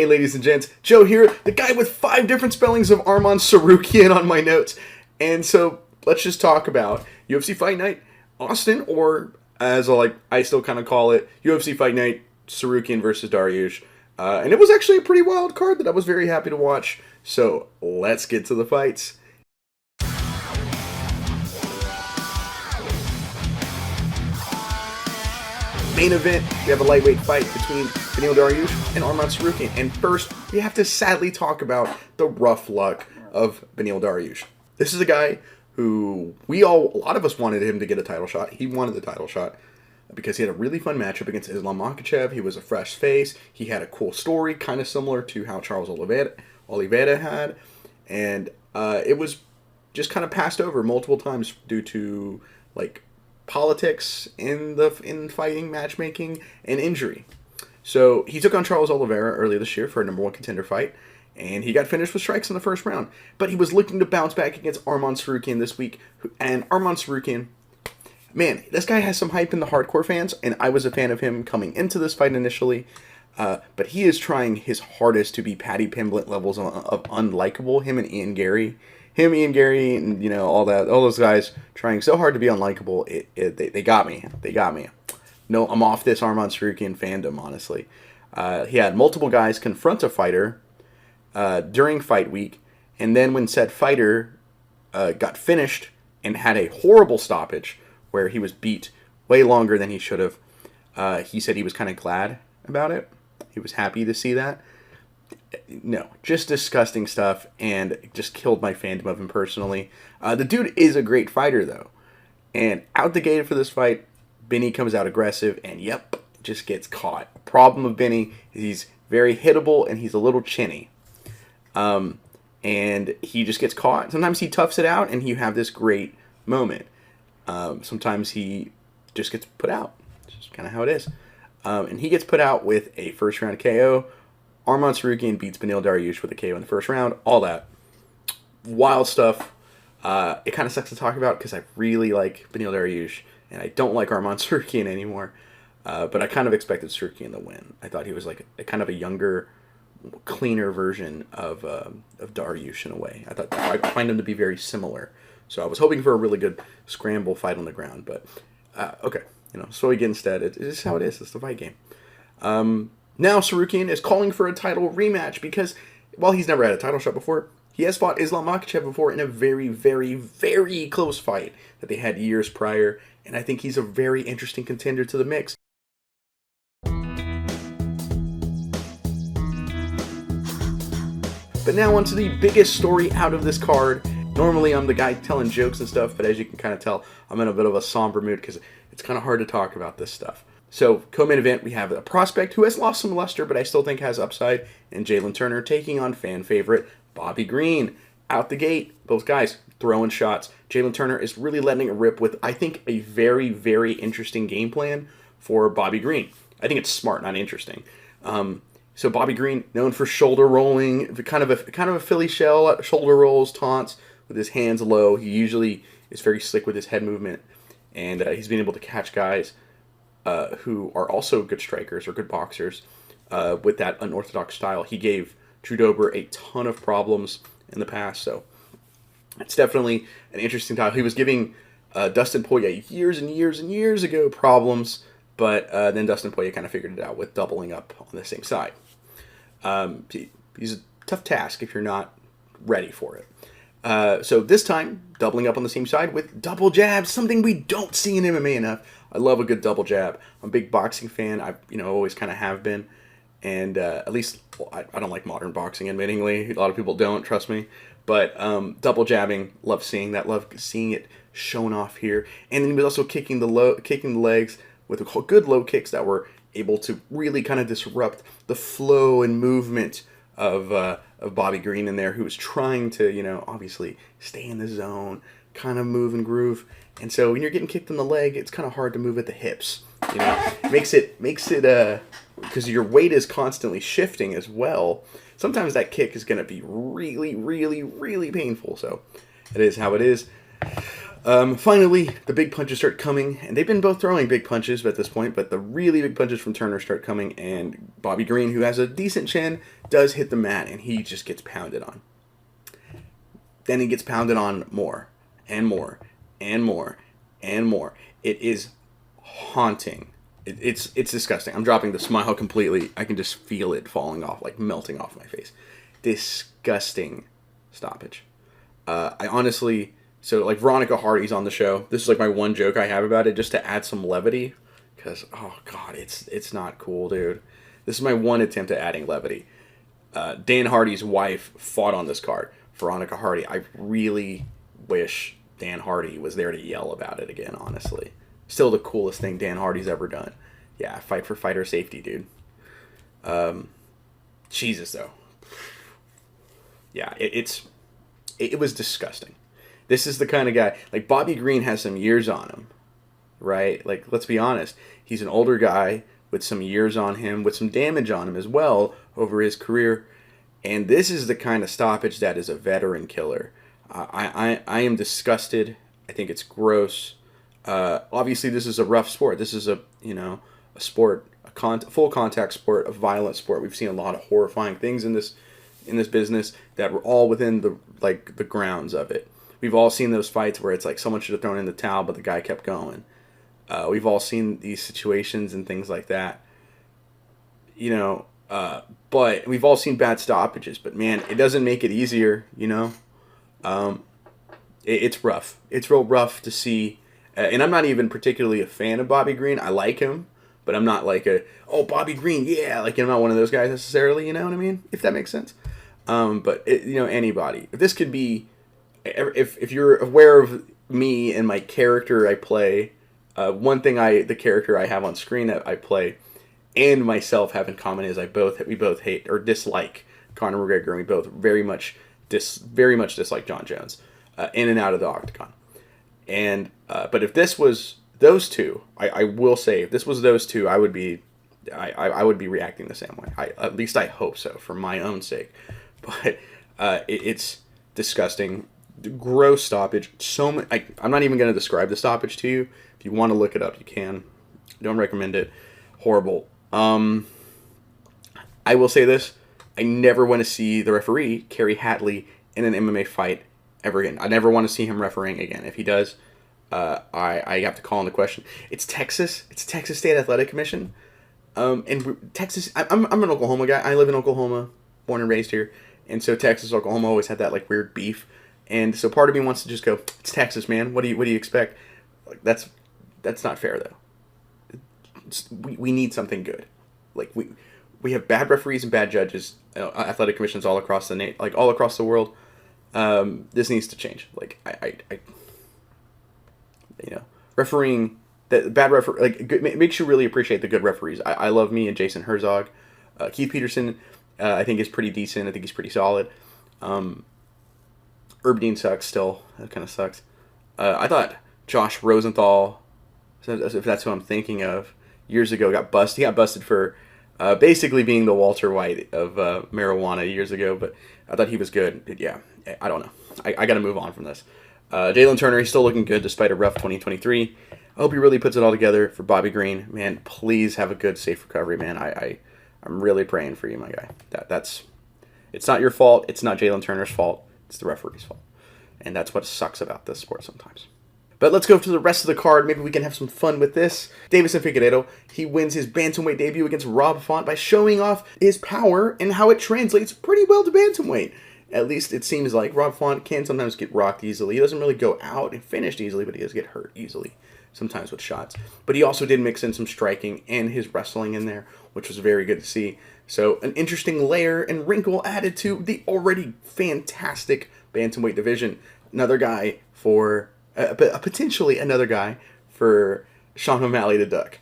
Hey ladies and gents, Joe here, the guy with 5 different spellings of Arman Tsarukan on my notes. And so let's just talk about UFC Fight Night, Austin, or as I still kind of call it, UFC Fight Night, Tsarukan versus Dariush. And it was actually a pretty wild card that I was very happy to watch. So let's get to the fights. Main event, we have a lightweight fight between Beneil Dariush and Arman Tsarukan. And first, we have to sadly talk about the rough luck of Beneil Dariush. This is a guy who a lot of us wanted him to get a title shot. He wanted the title shot because he had a really fun matchup against Islam Makhachev. He was a fresh face. He had a cool story, kind of similar to how Charles Oliveira had. And it was just kind of passed over multiple times due to, politics in fighting, matchmaking, and injury. So he took on Charles Oliveira earlier this year for a number 1 contender fight, and he got finished with strikes in the first round. But he was looking to bounce back against Arman Tsarukan this week, and Arman Tsarukan, man, this guy has some hype in the hardcore fans, and I was a fan of him coming into this fight initially. But he is trying his hardest to be Paddy Pimblett levels of unlikable. Him, Ian Gary, and all those guys trying so hard to be unlikable. They got me. No, I'm off this Arman Tsarukan fandom, honestly. He had multiple guys confront a fighter during fight week, and then when said fighter got finished and had a horrible stoppage where he was beat way longer than he should have, he said he was kind of glad about it. He was happy to see that. No, just disgusting stuff, and just killed my fandom of him personally. The dude is a great fighter, though. And out the gate for this fight, Benny comes out aggressive, and just gets caught. Problem of Benny is he's very hittable, and he's a little chinny. And he just gets caught. Sometimes he toughs it out, and you have this great moment. Sometimes he just gets put out. It's just kind of how it is. And he gets put out with a first-round KO. Arman Tsarukan beats Beneil Dariush with a KO in the first round. All that. Wild stuff. It kind of sucks to talk about because I really like Beneil Dariush, and I don't like Arman Tsarukan anymore. But I kind of expected Tsarukan to win. I thought he was like a kind of a younger, cleaner version of Dariush in a way. I find him to be very similar. So I was hoping for a really good scramble fight on the ground. But, okay. So we get instead. It's just how it is. It's the fight game. Now Tsarukan is calling for a title rematch because, while he's never had a title shot before, he has fought Islam Makhachev before in a very, very, very close fight that they had years prior, and I think he's a very interesting contender to the mix. But now onto the biggest story out of this card. Normally I'm the guy telling jokes and stuff, but as you can kind of tell, I'm in a bit of a somber mood because it's kind of hard to talk about this stuff. So, co-main event, we have a prospect who has lost some luster, but I still think has upside, and Jalin Turner taking on fan favorite Bobby Green. Out the gate, both guys throwing shots. Jalin Turner is really letting it rip with, I think, a very, very interesting game plan for Bobby Green. I think it's smart, not interesting. So Bobby Green, known for shoulder rolling, kind of a Philly shell, shoulder rolls, taunts with his hands low. He usually is very slick with his head movement, and he's been able to catch guys who are also good strikers or good boxers with that unorthodox style. He gave Drew Dober a ton of problems in the past, so it's definitely an interesting title. He was giving Dustin Poirier years and years and years ago problems, but then Dustin Poirier kind of figured it out with doubling up on the same side. He's a tough task if you're not ready for it. So this time, doubling up on the same side with double jabs, something we don't see in MMA enough. I love a good double jab. I'm a big boxing fan. I always kind of have been. And at least, I don't like modern boxing, admittingly. A lot of people don't, trust me. But double jabbing, love seeing that. Love seeing it shown off here. And then he was also kicking the legs with good low kicks that were able to really kind of disrupt the flow and movement of Bobby Green in there, who was trying to, obviously stay in the zone, kind of move and groove. And so when you're getting kicked in the leg, it's kind of hard to move at the hips. Makes it because your weight is constantly shifting as well. Sometimes that kick is going to be really, really, really painful. So it is how it is. Finally, the big punches start coming, and they've been both throwing big punches at this point, but the really big punches from Turner start coming, and Bobby Green, who has a decent chin, does hit the mat, and he just gets pounded on. Then he gets pounded on more, and more, and more, and more. It is haunting. It's disgusting. I'm dropping the smile completely. I can just feel it falling off, like melting off my face. Disgusting stoppage. I honestly... So, like, Veronica Hardy's on the show. This is, like, my one joke I have about it, just to add some levity. Because, oh, God, it's not cool, dude. This is my one attempt at adding levity. Dan Hardy's wife fought on this card. Veronica Hardy. I really wish Dan Hardy was there to yell about it again, honestly. Still the coolest thing Dan Hardy's ever done. Yeah, fight for fighter safety, dude. Jesus, though. Yeah, it was disgusting. This is the kind of guy, like, Bobby Green has some years on him, right? Like, let's be honest. He's an older guy with some years on him, with some damage on him as well over his career. And this is the kind of stoppage that is a veteran killer. I am disgusted. I think it's gross. Obviously, this is a rough sport. This is a sport, full contact sport, a violent sport. We've seen a lot of horrifying things in this business that were all within the grounds of it. We've all seen those fights where it's like someone should have thrown in the towel, but the guy kept going. We've all seen these situations and things like that. But we've all seen bad stoppages. But, man, it doesn't make it easier, It's rough. It's real rough to see. And I'm not even particularly a fan of Bobby Green. I like him, but I'm not like Bobby Green, yeah. Like, I'm not one of those guys necessarily, you know what I mean? If that makes sense. But, anybody. If this could be... If you're aware of me and my character I play, one thing the character I have on screen that I play and myself have in common is we both hate or dislike Conor McGregor, and we both very much dislike John Jones in and out of the octagon. And but if this was those two, I will say if this was those two, I would be reacting the same way. At least I hope so, for my own sake. But it's disgusting. Gross stoppage. I'm not even going to describe the stoppage to you. If you want to look it up, you can. Don't recommend it. Horrible. I will say this. I never want to see the referee, Kerry Hatley, in an MMA fight ever again. I never want to see him refereeing again. If he does, I have to call into question. It's Texas. It's Texas State Athletic Commission. And Texas, I'm an Oklahoma guy. I live in Oklahoma, born and raised here. And so Texas, Oklahoma always had that like weird beef. And so part of me wants to just go, it's Texas, man. What do you expect? Like, that's not fair, though. We need something good. Like, we have bad referees and bad judges, athletic commissions all across all across the world. This needs to change. Like, refereeing, the bad makes you really appreciate the good referees. I love me and Jason Herzog. Keith Peterson, I think is pretty decent. I think he's pretty solid. Urbadine sucks still. That kind of sucks. I thought Josh Rosenthal, if that's who I'm thinking of, years ago got busted. He got busted for basically being the Walter White of marijuana years ago, but I thought he was good. Yeah, I don't know. I got to move on from this. Jalin Turner, he's still looking good despite a rough 2023. I hope he really puts it all together for Bobby Green. Man, please have a good, safe recovery, man. I'm really praying for you, my guy. It's not your fault. It's not Jalin Turner's fault. It's the referee's fault. And that's what sucks about this sport sometimes. But let's go to the rest of the card. Maybe we can have some fun with this. Deivison Figueiredo, he wins his bantamweight debut against Rob Font by showing off his power and how it translates pretty well to bantamweight. At least it seems like Rob Font can sometimes get rocked easily. He doesn't really go out and finished easily, but he does get hurt easily, sometimes with shots. But he also did mix in some striking and his wrestling in there, which was very good to see. So an interesting layer and wrinkle added to the already fantastic bantamweight division. Another guy for, potentially another guy for Sean O'Malley to duck.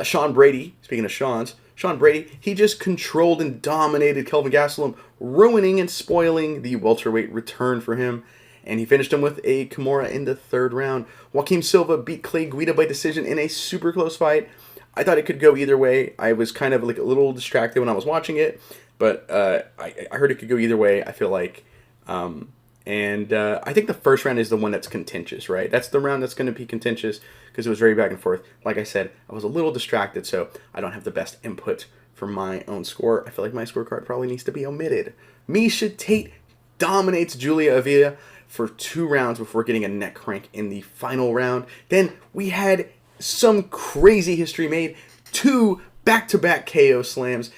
Sean Brady, speaking of Sean Brady, he just controlled and dominated Kelvin Gastelum, ruining and spoiling the welterweight return for him. And he finished him with a Kimura in the third round. Joaquim Silva beat Clay Guida by decision in a super close fight. I thought it could go either way. I was kind of like a little distracted when I was watching it, but I heard it could go either way. I feel like, and And I think the first round is the one that's contentious, right? That's the round that's going to be contentious because it was very back and forth. Like I said, I was a little distracted, so I don't have the best input for my own score. I feel like my scorecard probably needs to be omitted. Miesha Tate dominates Julia Avila for 2 rounds before getting a neck crank in the final round. Then we had some crazy history made. 2 back-to-back KO slams,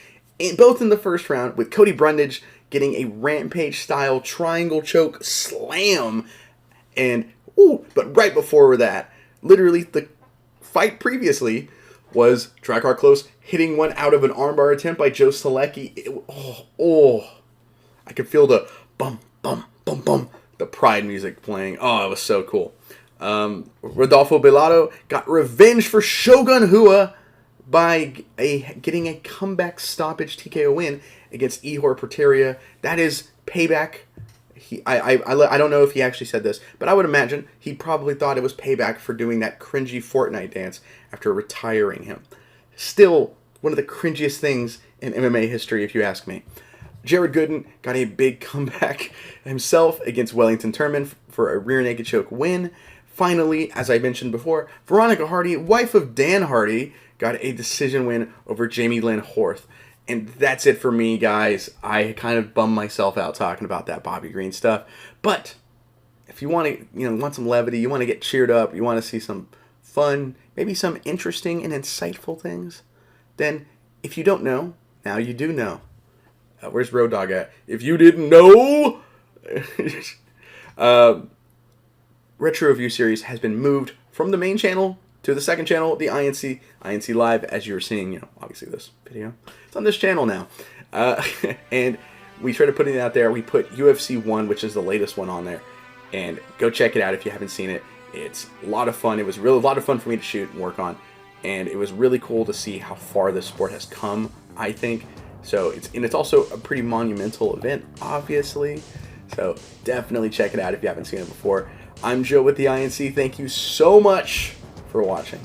both in the first round, with Cody Brundage getting a Rampage-style triangle choke slam. And, but right before that, literally the fight previously was Drakkar Klose hitting one out of an armbar attempt by Joe Selecki. I could feel the bum, bum, bum, bum, the Pride music playing. Oh, it was so cool. Rodolfo Bellato got revenge for Shogun Rua by getting a comeback stoppage TKO win against Ihor Porteria. That is payback. I don't know if he actually said this, but I would imagine he probably thought it was payback for doing that cringy Fortnite dance after retiring him. Still, one of the cringiest things in MMA history, if you ask me. Jared Gooden got a big comeback himself against Wellington Turman for a rear naked choke win. Finally, as I mentioned before, Veronica Hardy, wife of Dan Hardy, got a decision win over Jamie Lynn Horth. And that's it for me, guys. I kind of bummed myself out talking about that Bobby Green stuff. But if you want to, want some levity, you want to get cheered up, you want to see some fun, maybe some interesting and insightful things, then if you don't know, now you do know. Where's Road Dogg at? If you didn't know, Retro Review Series has been moved from the main channel to the second channel, the INC Live, as you're seeing, obviously this video. It's on this channel now. And we started putting it out there. We put UFC 1, which is the latest one, on there. And go check it out if you haven't seen it. It's a lot of fun. It was really a lot of fun for me to shoot and work on. And it was really cool to see how far this sport has come, I think. So it's also a pretty monumental event, obviously. So definitely check it out if you haven't seen it before. I'm Joe with the INC. Thank you so much for watching.